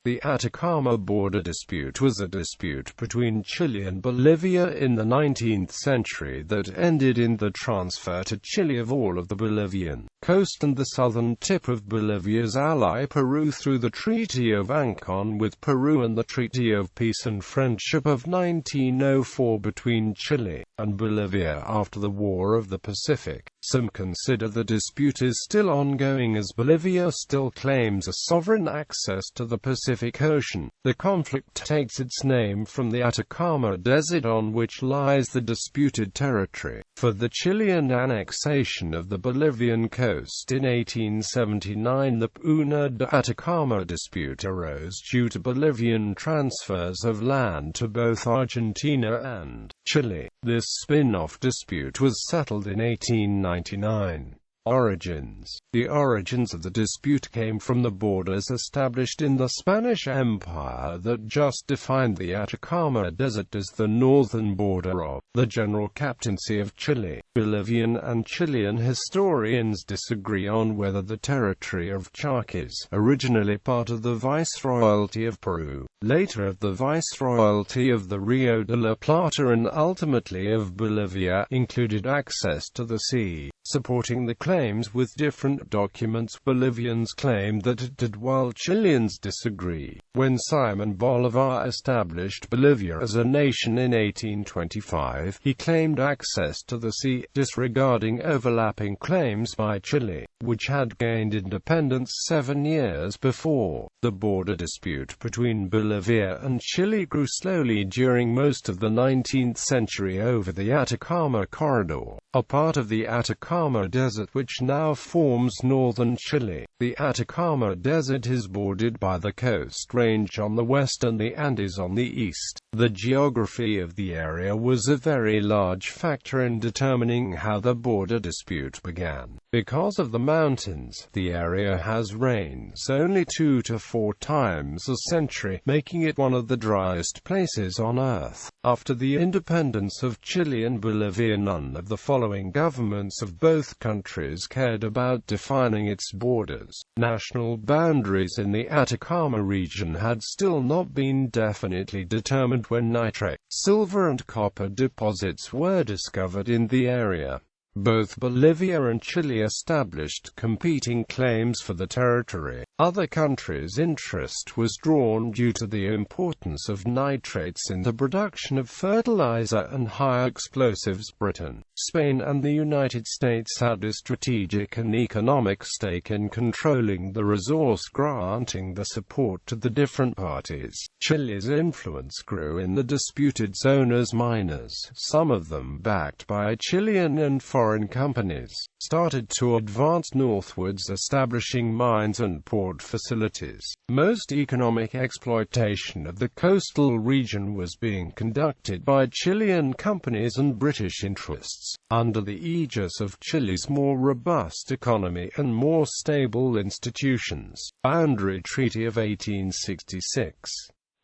The Atacama border dispute was a dispute between Chile and Bolivia in the 19th century that ended in the transfer to Chile of all of the Bolivian coast and the southern tip of Bolivia's ally Peru through the Treaty of Ancón with Peru and the Treaty of Peace and Friendship of 1904 between Chile and Bolivia after the War of the Pacific. Some consider the dispute is still ongoing as Bolivia still claims a sovereign access to the Pacific Ocean. The conflict takes its name from the Atacama Desert on which lies the disputed territory. For the Chilean annexation of the Bolivian coast in 1879, the Puna de Atacama dispute arose due to Bolivian transfers of land to both Argentina and Chile. This spin-off dispute was settled in 1899. Origins. The origins of the dispute came from the borders established in the Spanish Empire that just defined the Atacama Desert as the northern border of the general captaincy of Chile. Bolivian and Chilean historians disagree on whether the territory of Chaco is originally part of the Viceroyalty of Peru, later of the Viceroyalty of the Rio de la Plata and ultimately of Bolivia, included access to the sea. Supporting the claims with different documents, Bolivians claim that it did while Chileans disagree. When Simon Bolivar established Bolivia as a nation in 1825, he claimed access to the sea, disregarding overlapping claims by Chile, which had gained independence 7 years before. The border dispute between Bolivia and Chile grew slowly during most of the 19th century over the Atacama Corridor, a part of the Atacama Desert which now forms northern Chile. The Atacama Desert is bordered by the Coast Range on the west and the Andes on the east. The geography of the area was a very large factor in determining how the border dispute began. Because of the mountains, the area has rains only 2 to 4 times a century, making it one of the driest places on Earth. After the independence of Chile and Bolivia, none of the following governments of both countries cared about defining its borders. National boundaries in the Atacama region had still not been definitely determined when nitrate, silver and copper deposits were discovered in the area. Both Bolivia and Chile established competing claims for the territory. Other countries' interest was drawn due to the importance of nitrates in the production of fertilizer and high explosives. Britain, Spain and the United States had a strategic and economic stake in controlling the resource, granting the support to the different parties. Chile's influence grew in the disputed zone as miners, some of them backed by Chilean and foreign companies, started to advance northwards, establishing mines and port facilities. Most economic exploitation of the coastal region was being conducted by Chilean companies and British interests, under the aegis of Chile's more robust economy and more stable institutions. Boundary Treaty of 1866.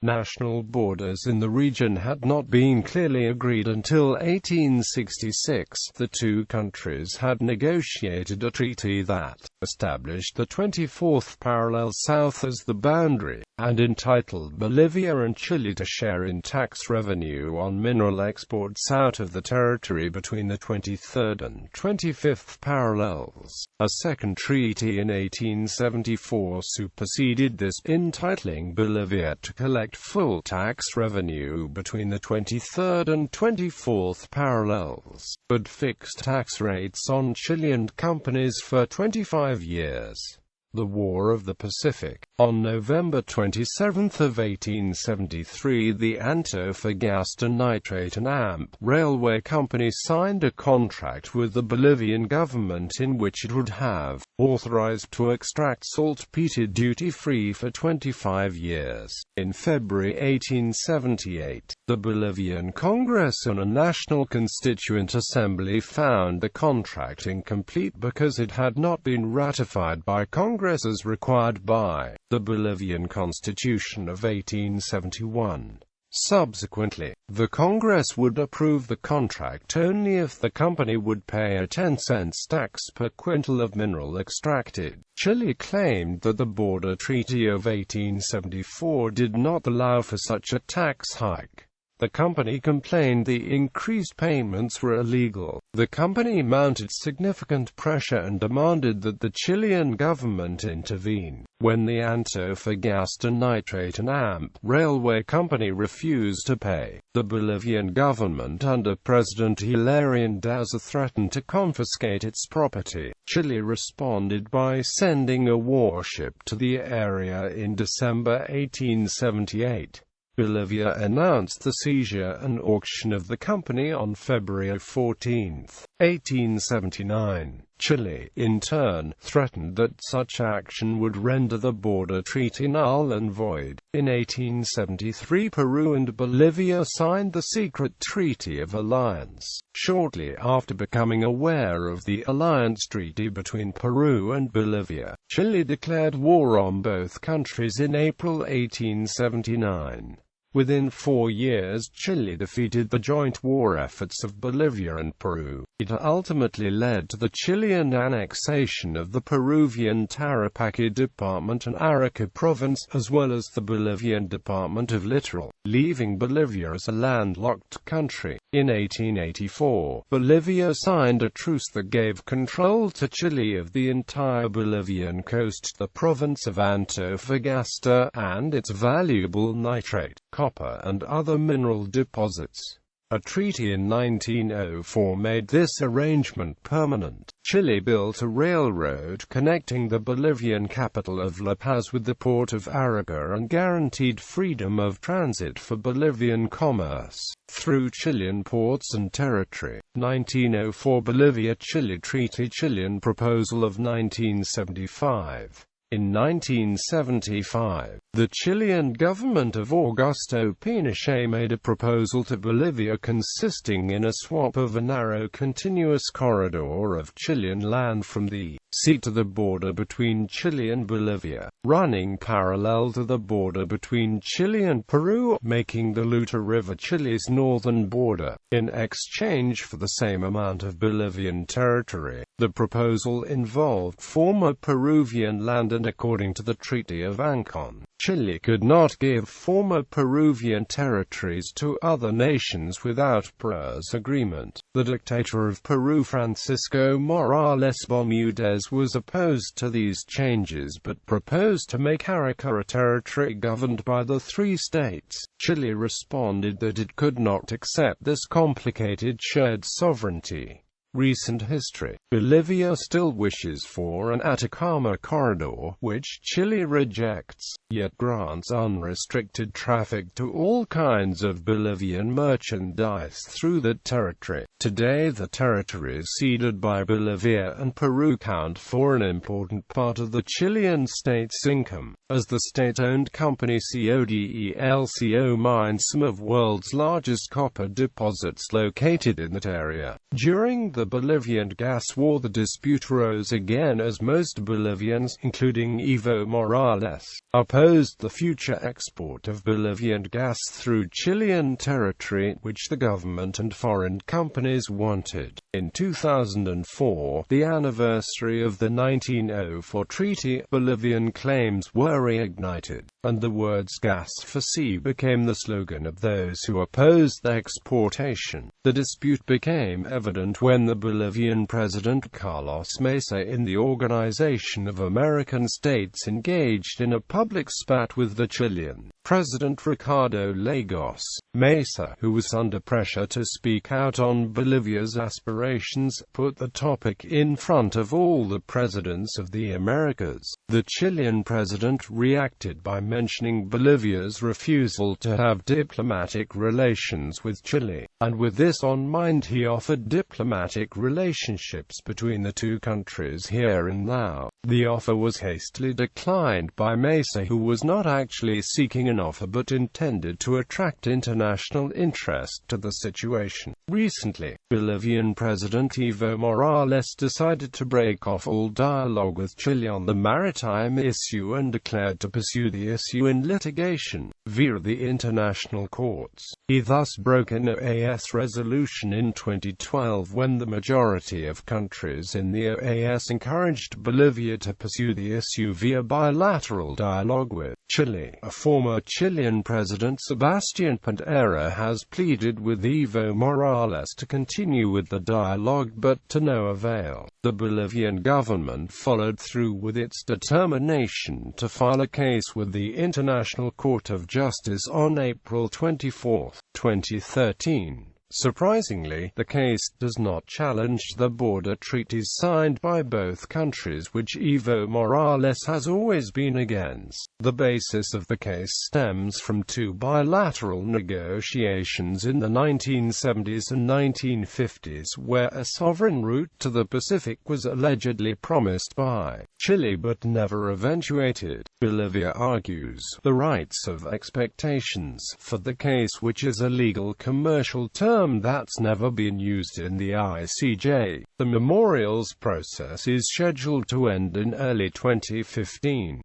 National borders in the region had not been clearly agreed until 1866. The two countries had negotiated a treaty that established the 24th parallel south as the boundary, and entitled Bolivia and Chile to share in tax revenue on mineral exports out of the territory between the 23rd and 25th parallels. A second treaty in 1874 superseded this, entitling Bolivia to collect full tax revenue between the 23rd and 24th parallels, but fixed tax rates on Chilean companies for 25 years. The War of the Pacific. On November 27 of 1873, the Antofagasta Nitrate and AMP Railway Company signed a contract with the Bolivian government in which it would have authorized to extract saltpeter duty-free for 25 years. In February 1878, the Bolivian Congress and a National Constituent Assembly found the contract incomplete because it had not been ratified by Congress as required by the Bolivian Constitution of 1871. Subsequently, the Congress would approve the contract only if the company would pay a 10-cent tax per quintal of mineral extracted. Chile claimed that the border treaty of 1874 did not allow for such a tax hike. The company complained the increased payments were illegal. The company mounted significant pressure and demanded that the Chilean government intervene. When the Antofagasta Nitrate and AMP railway company refused to pay, the Bolivian government under President Hilarión Daza threatened to confiscate its property. Chile responded by sending a warship to the area in December 1878. Bolivia announced the seizure and auction of the company on February 14, 1879. Chile, in turn, threatened that such action would render the border treaty null and void. In 1873, Peru and Bolivia signed the secret Treaty of Alliance. Shortly after becoming aware of the alliance treaty between Peru and Bolivia, Chile declared war on both countries in April 1879. Within 4 years, Chile defeated the joint war efforts of Bolivia and Peru. It ultimately led to the Chilean annexation of the Peruvian Tarapacá Department and Arica Province, as well as the Bolivian Department of Litoral, leaving Bolivia as a landlocked country. In 1884, Bolivia signed a truce that gave control to Chile of the entire Bolivian coast, the province of Antofagasta, and its valuable nitrate, copper and other mineral deposits. A treaty in 1904 made this arrangement permanent. Chile built a railroad connecting the Bolivian capital of La Paz with the port of Arica and guaranteed freedom of transit for Bolivian commerce through Chilean ports and territory. 1904 Bolivia-Chile Treaty, Chilean Proposal of 1975. In 1975, the Chilean government of Augusto Pinochet made a proposal to Bolivia consisting in a swap of a narrow continuous corridor of Chilean land from the sea to the border between Chile and Bolivia, running parallel to the border between Chile and Peru, making the Luta River Chile's northern border, in exchange for the same amount of Bolivian territory. The proposal involved former Peruvian land, and according to the Treaty of Ancón, Chile could not give former Peruvian territories to other nations without Peru's agreement. The dictator of Peru, Francisco Morales Bermudez, was opposed to these changes but proposed to make Arica a territory governed by the 3 states. Chile responded that it could not accept this complicated shared sovereignty. Recent history. Bolivia still wishes for an Atacama corridor, which Chile rejects, yet grants unrestricted traffic to all kinds of Bolivian merchandise through that territory. Today the territories ceded by Bolivia and Peru count for an important part of the Chilean state's income, as the state-owned company CODELCO mines some of the world's largest copper deposits located in that area. During the Bolivian gas war, the dispute arose again as most Bolivians, including Evo Morales, opposed the future export of Bolivian gas through Chilean territory, which the government and foreign companies wanted. In 2004, the anniversary of the 1904 treaty, Bolivian claims were reignited, and the words "gas for sea" became the slogan of those who opposed the exportation. The dispute became evident when the Bolivian President Carlos Mesa in the Organization of American States engaged in a public spat with the Chilean President Ricardo Lagos. Mesa, who was under pressure to speak out on Bolivia's aspirations, put the topic in front of all the presidents of the Americas. The Chilean president reacted by mentioning Bolivia's refusal to have diplomatic relations with Chile, and with this on mind he offered diplomatic relationships between the two countries here and now. The offer was hastily declined by Mesa, who was not actually seeking an offer but intended to attract international interest to the situation. Recently, Bolivian President Evo Morales decided to break off all dialogue with Chile on the maritime issue and declared to pursue the issue in litigation, via the international courts. He thus broke an OAS resolution in 2012 when the majority of countries in the OAS encouraged Bolivia to pursue the issue via bilateral dialogue with Chile. A former Chilean president, Sebastián Piñera, has pleaded with Evo Morales to continue with the dialogue, but to no avail. The Bolivian government followed through with its determination to file a case with the International Court of Justice on April 24, 2013. Surprisingly, the case does not challenge the border treaties signed by both countries, which Evo Morales has always been against. The basis of the case stems from two bilateral negotiations in the 1970s and 1950s, where a sovereign route to the Pacific was allegedly promised by Chile but never eventuated. Bolivia argues the rights of expectations for the case, which is a legal commercial term that's never been used in the ICJ. The memorials process is scheduled to end in early 2015.